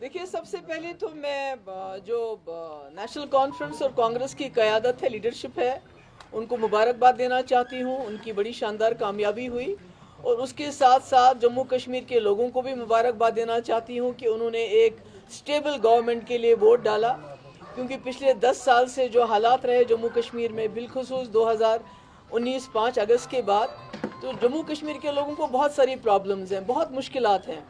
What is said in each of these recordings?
देखिए, सबसे पहले तो मैं जो नेशनल कॉन्फ्रेंस और कांग्रेस की क़यादत है, लीडरशिप है, उनको मुबारकबाद देना चाहती हूँ। उनकी बड़ी शानदार कामयाबी हुई और उसके साथ साथ जम्मू कश्मीर के लोगों को भी मुबारकबाद देना चाहती हूँ कि उन्होंने एक स्टेबल गवर्नमेंट के लिए वोट डाला। क्योंकि पिछले 10 साल से जो हालात रहे जम्मू कश्मीर में, बिलखुसूस 2019 5 अगस्त के बाद, तो जम्मू कश्मीर के लोगों को बहुत सारी प्रॉब्लम्स हैं, बहुत मुश्किलात हैं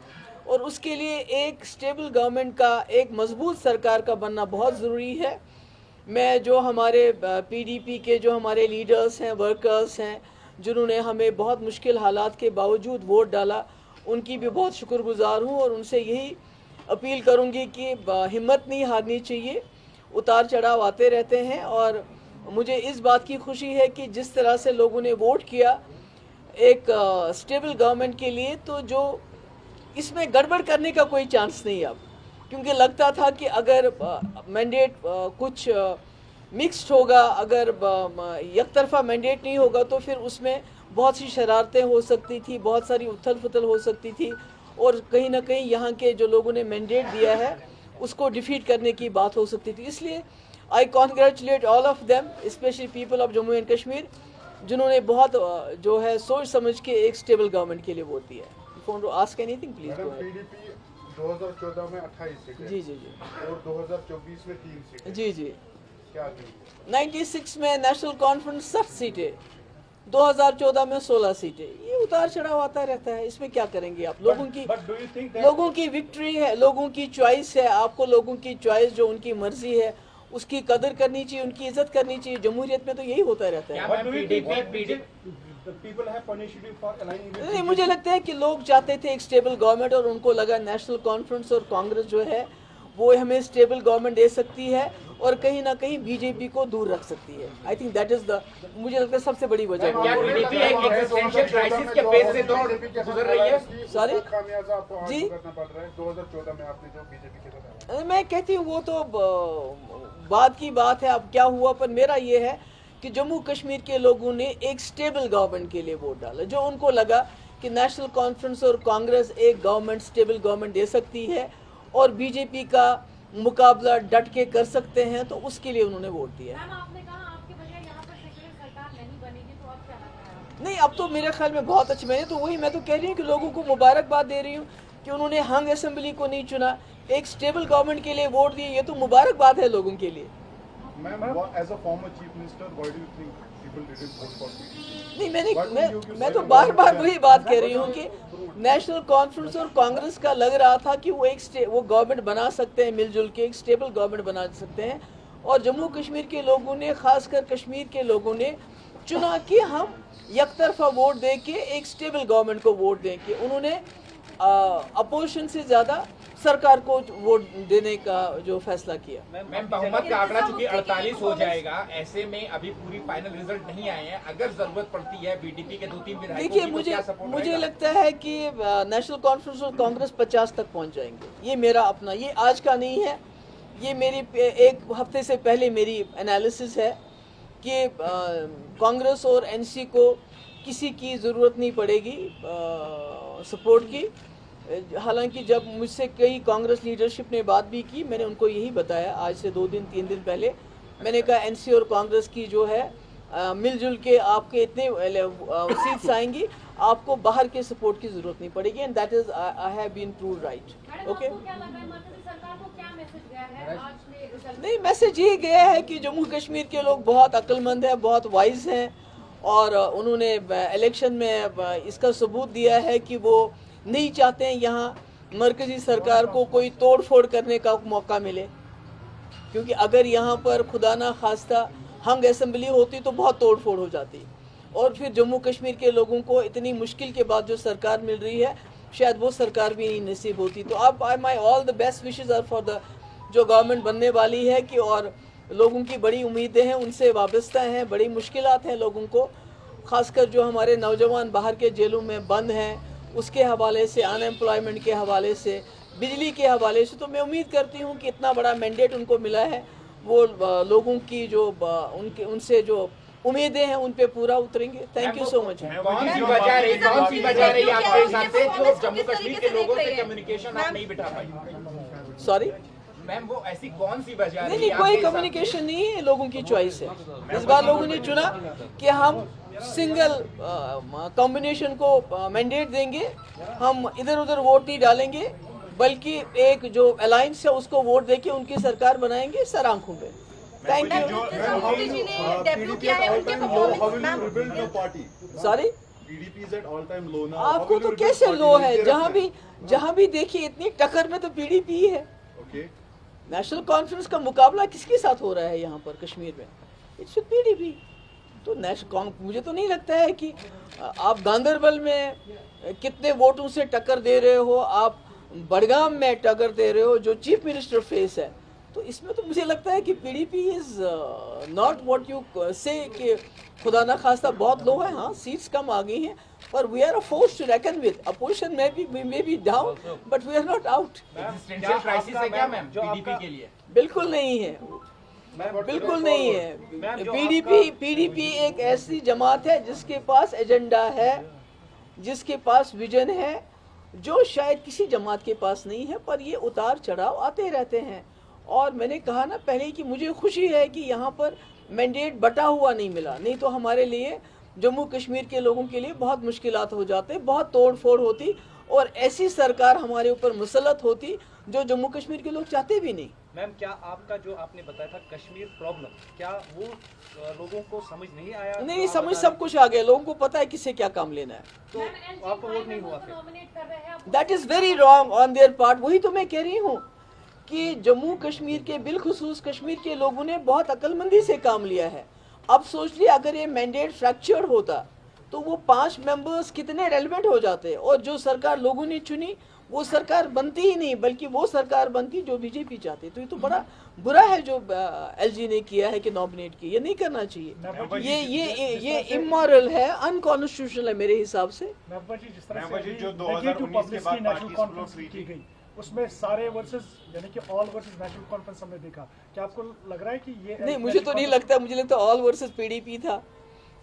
और उसके लिए एक स्टेबल गवर्नमेंट का, एक मजबूत सरकार का बनना बहुत ज़रूरी है। मैं जो हमारे पीडीपी के जो हमारे लीडर्स हैं, वर्कर्स हैं, जिन्होंने हमें बहुत मुश्किल हालात के बावजूद वोट डाला, उनकी भी बहुत शुक्रगुजार हूँ और उनसे यही अपील करूँगी कि हिम्मत नहीं हारनी चाहिए। उतार चढ़ाव आते रहते हैं और मुझे इस बात की खुशी है कि जिस तरह से लोगों ने वोट किया एक स्टेबल गवर्नमेंट के लिए, तो जो इसमें गड़बड़ करने का कोई चांस नहीं अब, क्योंकि लगता था कि अगर मैंडेट कुछ मिक्स्ड होगा, अगर एक तरफा मैंडेट नहीं होगा तो फिर उसमें बहुत सी शरारतें हो सकती थी, बहुत सारी उथल पुथल हो सकती थी और कहीं ना कहीं यहाँ के जो लोगों ने मैंडेट दिया है उसको डिफीट करने की बात हो सकती थी। इसलिए I congratulate all of them, specially people of Jammu and Kashmir, जिन्होंने बहुत जो है सोच समझ के एक स्टेबल गवर्नमेंट के लिए वोट दिया है। Want to ask anything, please go ahead. PDP 2014 में 28 सीटें, जी और 2024 में 3 सीटें। जी क्या थी? 96 में नेशनल कॉन्फ्रेंस 60 सीटें, 2014 में 16 सीटें। ये उतार चढ़ाव आता रहता है, इसमें क्या करेंगे आप? लोगों की विक्ट्री है, लोगों की चॉइस है। आपको लोगों की चॉइस, जो उनकी मर्जी है, उसकी कदर करनी चाहिए, उनकी इज्जत करनी चाहिए। जमहूरियत में तो यही होता रहता है। नहीं, मुझे लगता है कि लोग चाहते थे एक स्टेबल गवर्नमेंट और उनको लगा नेशनल कॉन्फ्रेंस और कांग्रेस जो है वो हमें स्टेबल गवर्नमेंट दे सकती है और कहीं ना कहीं बीजेपी को दूर रख सकती है। I think that is the, मुझे लगता है सबसे बड़ी वजह। सॉरी जी, 2014 में आपने जो बीजेपी के साथ, मैं कहती हूँ वो तो बाद की बात है, अब क्या हुआ। पर मेरा ये है कि जम्मू कश्मीर के लोगों ने एक स्टेबल गवर्नमेंट के लिए वोट डाला, जो उनको लगा कि नेशनल कॉन्फ्रेंस और कांग्रेस एक गवर्नमेंट, स्टेबल गवर्नमेंट दे सकती है और बीजेपी का मुकाबला डट के कर सकते हैं, तो उसके लिए उन्होंने वोट दिया। आपने कहा आपके बजाय यहाँ पर सेक्युलर सरकार नहीं बनेगी, तो अब क्या लगता है? नहीं, अब तो मेरे ख्याल में बहुत अच्छे, मैंने तो वही, मैं तो कह रही हूँ कि लोगों को मुबारकबाद दे रही हूँ कि उन्होंने हंग असेंबली को नहीं चुना, एक स्टेबल गवर्नमेंट के लिए वोट दिए। ये तो मुबारकबाद है लोगों के लिए। As a former chief minister, why do you think people didn't vote for PDP? नहीं, मैं तो बार बार वही बात कह रही हूँ कि नेशनल कॉन्फ्रेंस और कांग्रेस का लग रहा था कि वो गवर्नमेंट बना सकते हैं, मिलजुल के एक स्टेबल गवर्नमेंट बना सकते हैं। और जम्मू कश्मीर के लोगों ने, खासकर कश्मीर के लोगों ने चुना कि हम एक तरफा वोट दे के एक स्टेबल गवर्नमेंट को वोट दें कि उन्होंने अपोजिशन से ज़्यादा सरकार को वोट देने का जो फैसला किया। मैम, बहुमत का आंकड़ा चूंकि 48 हो जाएगा, ऐसे में अभी पूरी फाइनल रिजल्ट नहीं आए हैं, अगर जरूरत पड़ती है बीडीपी के 2-3 विधायकों की, देखिए, मुझे लगता है कि नेशनल कॉन्फ्रेंस और कांग्रेस 50 तक पहुंच जाएंगे। ये मेरा अपना, ये आज का नहीं है, ये मेरी एक हफ्ते से पहले मेरी एनालिसिस है कि कांग्रेस और एनसी को किसी की ज़रूरत नहीं पड़ेगी सपोर्ट की। हालांकि जब मुझसे कई कांग्रेस लीडरशिप ने बात भी की, मैंने उनको यही बताया आज से 2-3 दिन पहले। मैंने कहा एनसी और कांग्रेस की जो है मिलजुल के आपके इतने सीट्स आएंगी, आपको बाहर के सपोर्ट की ज़रूरत नहीं पड़ेगी, and that is I have been proved right. Okay, नहीं, मैसेज ये गया है कि जम्मू कश्मीर के लोग बहुत अक्लमंद हैं, बहुत वाइज हैं और उन्होंने इलेक्शन में इसका सबूत दिया है कि वो नहीं चाहते हैं यहाँ मरकजी सरकार को कोई तोड़ फोड़ करने का मौका मिले, क्योंकि अगर यहाँ पर खुदा ना खास्ता हंग असेंबली होती तो बहुत तोड़ फोड़ हो जाती और फिर जम्मू कश्मीर के लोगों को इतनी मुश्किल के बाद जो सरकार मिल रही है, शायद वो सरकार भी नहीं नसीब होती। तो अब my all the best wishes are for the जो गवर्नमेंट बनने वाली है कि, और लोगों की बड़ी उम्मीदें हैं, उनसे वाबस्ता हैं, बड़ी मुश्किलात हैं लोगों को, ख़ासकर जो हमारे नौजवान बाहर के जेलों में बंद हैं उसके हवाले से, अनएम्प्लॉयमेंट के हवाले से, बिजली के हवाले से। तो मैं उम्मीद करती हूँ कि इतना बड़ा मैंडेट उनको मिला है, वो लोगों की जो उनसे जो उम्मीदें हैं उन पे पूरा उतरेंगे। Thank you so much. कौन सी वजह रही आपके हिसाब से जो जम्मू कश्मीर के लोगों से कम्युनिकेशन आप नहीं बिठा पाई? सॉरी मैम, वो ऐसी कौन सी वजह नहीं रही नहीं, कोई आपके हिसाब से? कम्युनिकेशन नहीं है, लोगों की चॉइस है। इस बार लोगों ने चुना कि हम सिंगल कॉम्बिनेशन को मैंडेट देंगे, हम इधर उधर वोट नहीं डालेंगे, बल्कि एक जो अलायंस है उसको वोट देके उनकी सरकार बनाएंगे सर आंखों पे। Thank you. Sorry, PDP is at all-time low now. आपको तो कैसे लो है? जहाँ भी देखिए इतनी टक्कर में तो पीडीपी है। Okay. नेशनल कॉन्फ्रेंस का मुकाबला किसके साथ हो रहा है यहाँ पर कश्मीर में? It's PDP. तो मुझे तो नहीं लगता है कि आप गांदरबल में कितने वोटों से टक्कर दे रहे हो, आप बड़गाम में टक्कर दे रहे हो जो चीफ मिनिस्टर फेस है। तो इसमें तो मुझे लगता है कि PDP is not what you से कि खुदा ना खास्ता बहुत लो है। हाँ, सीट्स कम आ गई हैं, पर we are a force to reckon with. Opposition में be down, but we are not out. Existential crisis है क्या मैम पीडीपी के लिए? बिल्कुल नहीं है, बिल्कुल नहीं है। पीडीपी एक ऐसी जमात है जिसके पास एजेंडा है, जिसके पास विजन है, जो शायद किसी जमात के पास नहीं है। पर ये उतार चढ़ाव आते रहते हैं। और मैंने कहा ना पहले कि मुझे खुशी है कि यहाँ पर मैंडेट बटा हुआ नहीं मिला, नहीं तो हमारे लिए जम्मू कश्मीर के लोगों के लिए बहुत मुश्किलात हो जाते, बहुत तोड़ फोड़ होती और ऐसी सरकार हमारे ऊपर मुसल्लत होती जो जम्मू कश्मीर के लोग चाहते भी नहीं। मैम, क्या आपका जो आपने बताया था कश्मीर प्रॉब्लम, क्या वो लोगों को समझ नहीं आया? नहीं, समझ सब कुछ आ गया, लोगों को पता है किससे क्या काम लेना है। तो आपको वोट नहीं हुआ? नॉमिनेट कर रहे हैं। That is very wrong on their part. वही तो मैं कह रही हूँ कि जम्मू कश्मीर के बिलखुसूस कश्मीर के लोगों ने बहुत अक्लमंदी से काम लिया है। अब सोच लिया अगर ये मैंडेट फ्रैक्चर होता तो वो 5 मेंबर्स कितने रेलेवेंट हो जाते, और जो सरकार लोगों ने चुनी वो सरकार बनती ही नहीं, बल्कि वो सरकार बनती जो बीजेपी चाहती। तो ये तो बड़ा बुरा है जो एलजी ने किया है कि नॉमिनेट किया। ये नहीं करना चाहिए, ये इमोरल है, अनकॉन्स्टिट्यूशनल है मेरे हिसाब से। जिस तरह से जो 2019 के बाद नेशनल कॉन्फ्रेंस की गई उसमें सारे वर्सेस यानी कि ऑल वर्सेस नेशनल कॉन्फ्रेंस हमने देखा, क्या आपको लग रहा है कि ये नहीं, मुझे तो नहीं लगता। मुझे लगता ऑल वर्सेस पीडीपी था,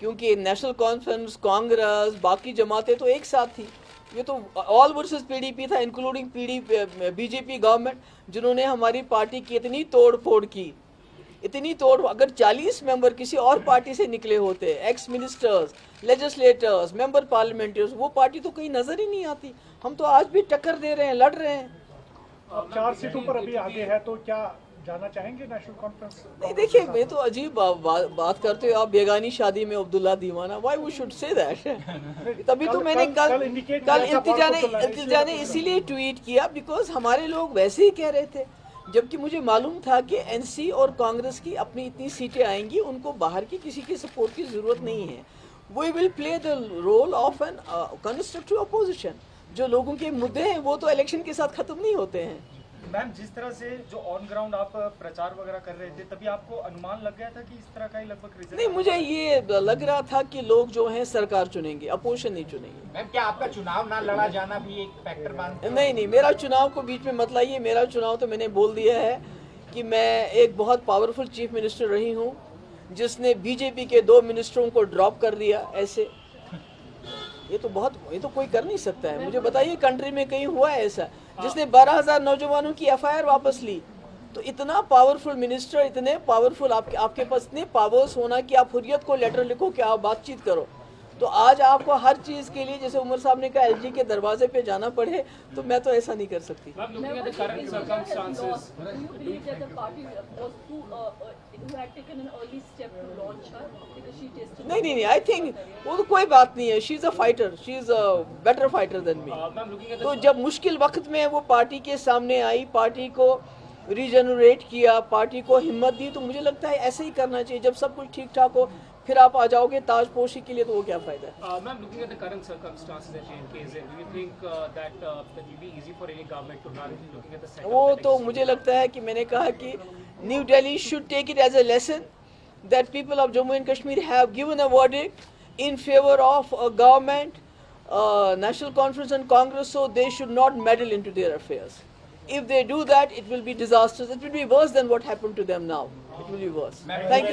क्योंकि नेशनल कॉन्फ्रेंस, कांग्रेस, बाकी जमातें तो एक साथ थी। ये तो ऑल वर्सेस पीडीपी था, इंक्लूडिंग बीजेपी गवर्नमेंट, जिन्होंने हमारी पार्टी की इतनी तोड़ फोड़ की, इतनी तोड़। अगर 40 मेंबर किसी और पार्टी से निकले होते, एक्स मिनिस्टर्स, लेजिस्लेटर्स, मेंबर पार्लियामेंट्रीज, वो पार्टी तो कहीं नजर ही नहीं आती। हम तो आज भी टक्कर दे रहे हैं, लड़ रहे हैं। अब 4 सीटों पर अभी आगे है, तो क्या जाना चाहेंगे नेशनल कॉन्फ्रेंस? नहीं, देखिए, मैं तो अजीब बात करते हो आप, बेगानी शादी में अब्दुल्ला दीवाना। Why we should say that? तभी तो मैंने कल इल्तिजा ने इसीलिए ट्वीट किया, बिकॉज हमारे लोग वैसे ही कह रहे थे, जबकि मुझे मालूम था कि एनसी और कांग्रेस की अपनी इतनी सीटें आएंगी, उनको बाहर की किसी की सपोर्ट की जरूरत नहीं है। We will play the role of an constructive opposition. जो लोगों के मुद्दे हैं वो तो इलेक्शन के साथ खत्म नहीं होते हैं। मैम, जिस तरह से जो ऑन ग्राउंड आप प्रचार वगैरह कर रहे थे, तभी आपको अनुमान लग गया था कि इस तरह का ही लगभग रिजल्ट? नहीं, मुझे ये लग रहा था कि लोग जो हैं सरकार चुनेंगे, अपोजिशन नहीं चुनेंगे। मैम, क्या आपका चुनाव ना लड़ा जाना भी एक फैक्टर मानते हैं? नहीं, मेरा चुनाव को बीच में मत लाइए। मेरा चुनाव तो मैंने बोल दिया है कि मैं एक बहुत पावरफुल चीफ मिनिस्टर रही हूँ, जिसने बीजेपी के 2 मिनिस्टरों को ड्रॉप कर दिया। ऐसे ये तो कोई कर नहीं सकता है। मुझे बताइए कंट्री में कहीं हुआ है ऐसा, जिसने 12,000 नौजवानों की एफआईआर वापस ली? तो इतना पावरफुल मिनिस्टर, इतने पावरफुल आपके पास इतने पावर्स होना कि आप हुर्रियत को लेटर लिखो कि आप बातचीत करो। तो आज आपको हर चीज के लिए, जैसे उमर साहब ने कहा, एलजी के दरवाजे पे जाना पड़े, तो मैं तो ऐसा नहीं कर सकती। नहीं, आई थिंक वो तो कोई बात नहीं है। She is a fighter, she is a better fighter than me. तो जब मुश्किल वक्त में वो पार्टी के सामने आई, पार्टी को रीजनरेट किया, पार्टी को हिम्मत दी, तो मुझे लगता है ऐसे ही करना चाहिए। जब सब कुछ ठीक ठाक हो, फिर आप आ जाओगे ताजपोशी के लिए, तो वो क्या फायदा है? Ma'am, looking at the current circumstances at JNK, do you think that it will be easy for any government to run? Looking at the setup, वो तो मुझे लगता है कि मैंने कहा कि new Delhi should take it as a lesson that people of Jammu and Kashmir have given a verdict in favor of a government, National Conference and Congress, so they should not meddle into their affairs. If they do that, it will be disastrous. It will be worse than what happened to them now. It will be worse. Thank you.